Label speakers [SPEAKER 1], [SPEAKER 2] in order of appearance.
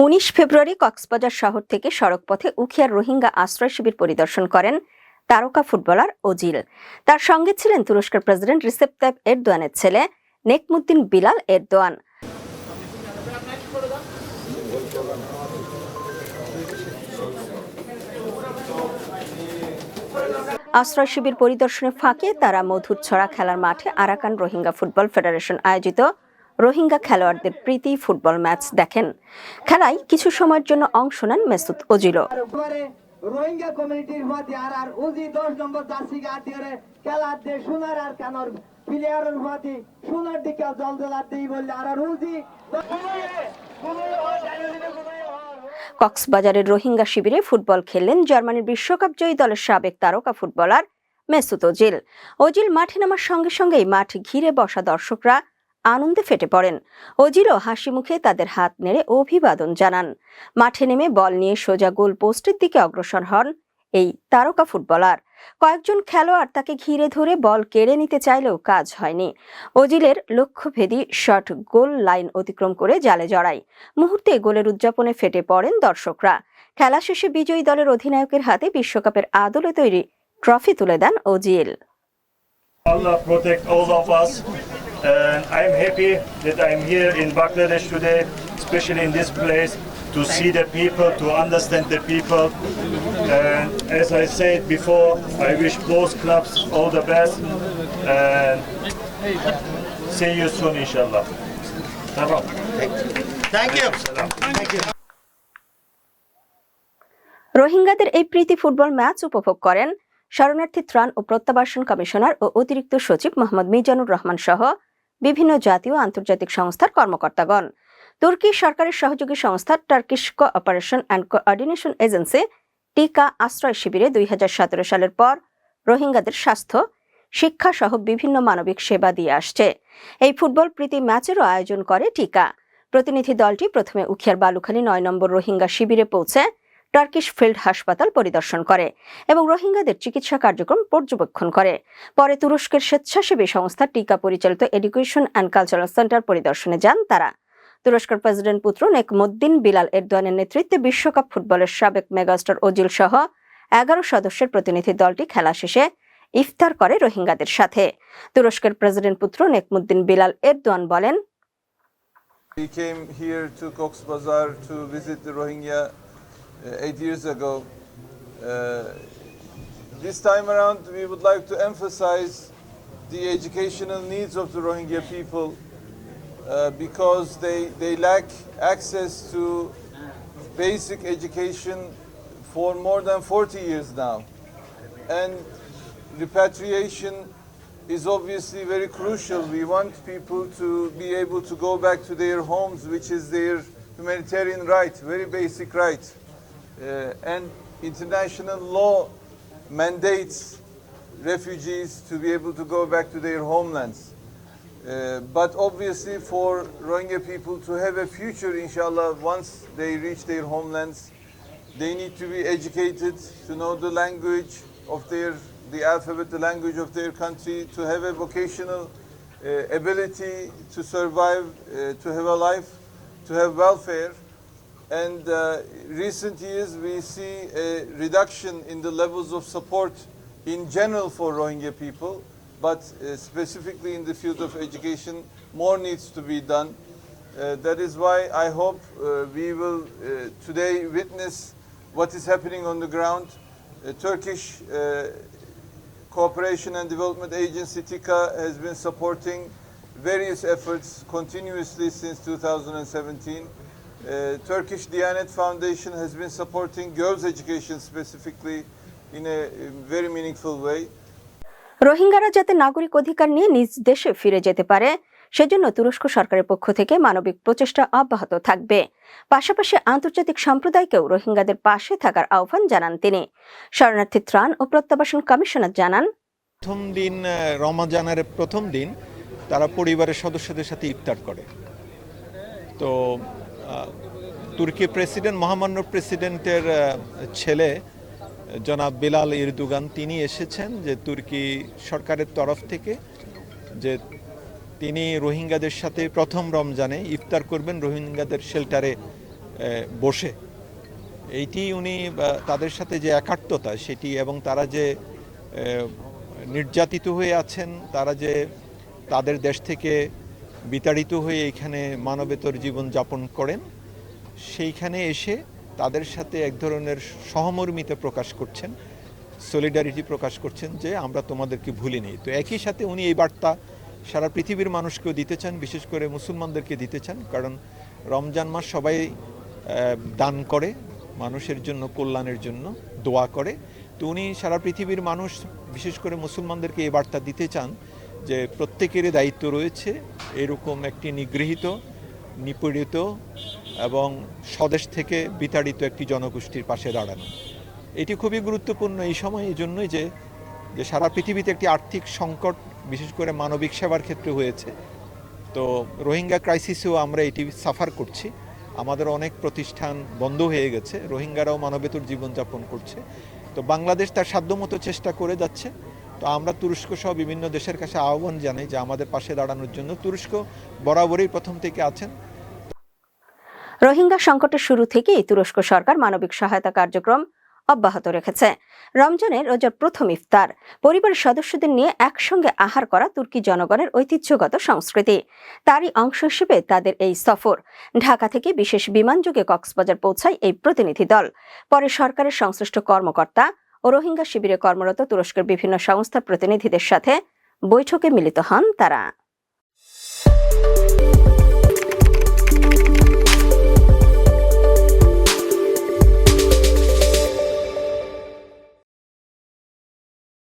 [SPEAKER 1] ১৯ ফেব্রুয়ারি কক্সবাজার শহর থেকে সড়কপথে উখিয়ার রোহিঙ্গা আশ্রয় শিবির পরিদর্শন করেন তারকা ফুটবলার ওজিল। তার সঙ্গে ছিলেন তুরস্কের প্রেসিডেন্ট রিসেপ তাইপ এরদোয়ানের ছেলে নেকমুদ্দিন বিলাল এরদোয়ান। আশ্রয় শিবির পরিদর্শনের ফাঁকে তারা মধুরছড়া খেলার মাঠে আরাকান রোহিঙ্গা ফুটবল ফেডারেশন আয়োজিত রোহিঙ্গা খেলোয়াড়দের প্রীতি ফুটবল ম্যাচ দেখেন। খেলায় কিছু সময়ের জন্য অংশ নেন মেসুদ ওজিলও।
[SPEAKER 2] রোহিঙ্গা কমিউনিটির মধ্যে আর উজি 10 নম্বর জার্সি গাড়িরে খেলা দে সোনার আর কানর প্লেয়ারের মধ্যে সোনার দিকে জল জলা দেই বললে আর উজি
[SPEAKER 1] কক্সবাজারের রোহিঙ্গা শিবিরে ফুটবল খেললেন জার্মানির বিশ্বকাপ জয়ী দলের সাবেক তারকা ফুটবলার মেসুদ ওজিল। ওজিল মাঠে নামার সঙ্গে সঙ্গেই মাঠ ঘিরে বসা দর্শকরা আনন্দে ফেটে পড়েন। ওজিলও হাসি মুখে তাদের হাত নেড়ে অভিবাদন জানান। মাঠে নেমে বল নিয়ে সোজা গোল পোস্টের দিকে অগ্রসর হন এই তারকা ফুটবলার। কয়েকজন খেলোয়াড় তাকে ঘিরে ধরে বল কেড়ে নিতে চাইলেও কাজ হয়নি। ওজিলের লক্ষ্যভেদী শট গোল লাইন অতিক্রম করে জালে জড়ায়। মুহূর্তে গোলের উদযাপনে ফেটে পড়েন দর্শকরা। খেলা শেষে বিজয়ী দলের অধিনায়কের হাতে বিশ্বকাপের আদলে তৈরি ট্রফি তুলে দেন Ozil.
[SPEAKER 3] Allah protect all of us, and I'm happy that I'm here in Bangladesh today, especially in this place, to see the people, to understand the people. And as I said before, I wish both clubs all the best, and see you soon, inshallah. Tamam.
[SPEAKER 4] Thank you.
[SPEAKER 1] রোহিঙ্গাদের এই প্রীতি football match উপভোগ করেন শরণার্থী ত্রাণ ও প্রত্যাবাসন commissioner ও অতিরিক্ত সচিব মোহাম্মদ মিজানুর রহমান সহ বিভিন্ন জাতীয় ও আন্তর্জাতিক সংস্থার কর্মকর্তাগণ। তুর্কি সরকারের সহযোগী সংস্থা Turkish cooperation and coordination agency টিকা আশ্রয় শিবিরে 2017 সালের পর রোহিঙ্গাদের স্বাস্থ্য, শিক্ষা সহ বিভিন্ন মানবিক সেবা দিয়ে আসছে। এই ফুটবল প্রীতি ম্যাচেরও আয়োজন করে টিকা। প্রতিনিধি দলটি প্রথমে উখিয়ার বালুখালী 9 নম্বর রোহিঙ্গা শিবিরে পৌঁছে টার্কিশ ফিল্ড হাসপাতাল পরিদর্শন করে এবং রোহিঙ্গাদের চিকিৎসা কার্যক্রম পর্যবেক্ষণ করে। পরে তুরস্কের স্বেচ্ছাসেবী সংস্থা টিকা পরিচালিত এডুকেশন অ্যান্ড কালচারাল সেন্টার পরিদর্শনে যান তারা। তুরস্কের প্রেসিডেন্ট পুত্র নেকমুদ্দিন বিলাল এরদোয়ানের নেতৃত্বে বিশ্বকাপ ফুটবলের সাবেক মেগাস্টার ওজিল সহ 11 সদস্যের প্রতিনিধি দলটি খেলা শেষে ইফতার করে রোহিঙ্গাদের সাথে। তুরস্কের প্রেসিডেন্ট পুত্র নেকমুদ্দিন বিলাল এরদোয়ান বলেন,
[SPEAKER 5] We came here to Cox's Bazar to visit the Rohingya 8 years ago. This time around we would like to emphasize the educational needs of the Rohingya people because they lack access to basic education for more than 40 years now. And repatriation is obviously very crucial. We want people to be able to go back to their homes, which is their humanitarian right, very basic right. And international law mandates refugees to be able to go back to their homelands. But obviously for Rohingya people to have a future, inshallah, once they reach their homelands, they need to be educated, to know the language of the alphabet, the language of their country, to have a vocational ability to survive, to have a life, to have welfare. And recent years we see a reduction in the levels of support in general for Rohingya people, but specifically in the field of education, more needs to be done. That is why I hope we will today witness what is happening on the ground. Turkish Cooperation and Development Agency TICA has been supporting various efforts continuously since 2017. Turkish Diyanet Foundation has been supporting girls' education specifically in a very meaningful way.
[SPEAKER 1] রোহিঙ্গারা যাতে নাগরিক অধিকার নিয়ে নিজ দেশে ফিরে যেতে পারে সেজন্য তুরস্ক সরকারের পক্ষ থেকে মানবিক প্রচেষ্টা অব্যাহত থাকবে। পাশাপাশি আন্তর্জাতিক সম্প্রদায়কেও রোহিঙ্গাদের পাশে থাকার আহ্বান জানান তিনি। শরণার্থী ত্রাণ ও প্রত্যাবাসন কমিশনার জানান,
[SPEAKER 6] প্রথম দিন রমজানের প্রথম দিন তারা পরিবারের সদস্যদের সাথে ইফতার করে। তো তুর্কি প্রেসিডেন্ট, মহামান্য প্রেসিডেন্টের ছেলে জনাব বিলাল এরদোগান তিনি এসেছেন যে তুর্কি সরকারের তরফ থেকে যে তিনি রোহিঙ্গাদের সাথে প্রথম রমজানে ইফতার করবেন রোহিঙ্গাদের শেল্টারে বসে এইটি উনি তাদের সাথে যে একাত্মতা সেটি এবং তারা যে নির্যাতিত হয়ে আছেন, তারা যে তাদের দেশ থেকে বিতাড়িত হয়ে এখানে মানবেতর জীবন যাপন করেন, সেইখানে এসে তাদের সাথে এক ধরনের সহমর্মিতা প্রকাশ করছেন, সলিডারিটি প্রকাশ করছেন যে আমরা তোমাদেরকে ভুলিনি। তো একই সাথে উনি এই বার্তা সারা পৃথিবীর মানুষকেও দিতে চান, বিশেষ করে মুসলমানদেরকে দিতে চান, কারণ রমজান মাস সবাই দান করে, মানুষের জন্য, কল্যাণের জন্য দোয়া করে। তো উনি সারা পৃথিবীর মানুষ, বিশেষ করে মুসলমানদেরকে এই বার্তা দিতে চান যে প্রত্যেকেরই দায়িত্ব রয়েছে এরকম একটি নিগৃহীত, নিপীড়িত এবং স্বদেশ থেকে বিতাড়িত একটি জনগোষ্ঠীর পাশে দাঁড়ানো। এটি খুবই গুরুত্বপূর্ণ এই সময়, এই জন্যই যে সারা পৃথিবীতে একটি আর্থিক সংকট বিশেষ করে মানবিক সেবার ক্ষেত্রে হয়েছে। তো রোহিঙ্গা ক্রাইসিসেও আমরা এটি সাফার করছি, আমাদের অনেক প্রতিষ্ঠান বন্ধ হয়ে গেছে, রোহিঙ্গারাও মানবেতর জীবনযাপন করছে। তো বাংলাদেশ তার সাধ্যমতো চেষ্টা করে যাচ্ছে। তো আমরা তুরস্ক সহ বিভিন্ন দেশের কাছে আহ্বান জানাই যে আমাদের পাশে দাঁড়ানোর জন্য। তুরস্ক বরাবরই প্রথম থেকে আছেন।
[SPEAKER 1] রোহিঙ্গা সংকটের শুরু থেকেই তুরস্ক সরকার মানবিক সহায়তা কার্যক্রম অব্যাহত রেখেছে। রমজানের রোজার প্রথম ইফতার, পরিবারের সদস্যদের নিয়ে একসঙ্গে আহার করা তুর্কি জনগণের ঐতিহ্যগত সংস্কৃতি। তারই অংশ হিসেবে তাদের এই সফর। ঢাকা থেকে বিশেষ বিমানযোগে কক্সবাজার পৌঁছায় এই প্রতিনিধি দল। পরে সরকারের সংশ্লিষ্ট কর্মকর্তা ও রোহিঙ্গা শিবিরে কর্মরত তুরস্কের বিভিন্ন সংস্থার প্রতিনিধিদের সাথে বৈঠকে মিলিত হন তারা।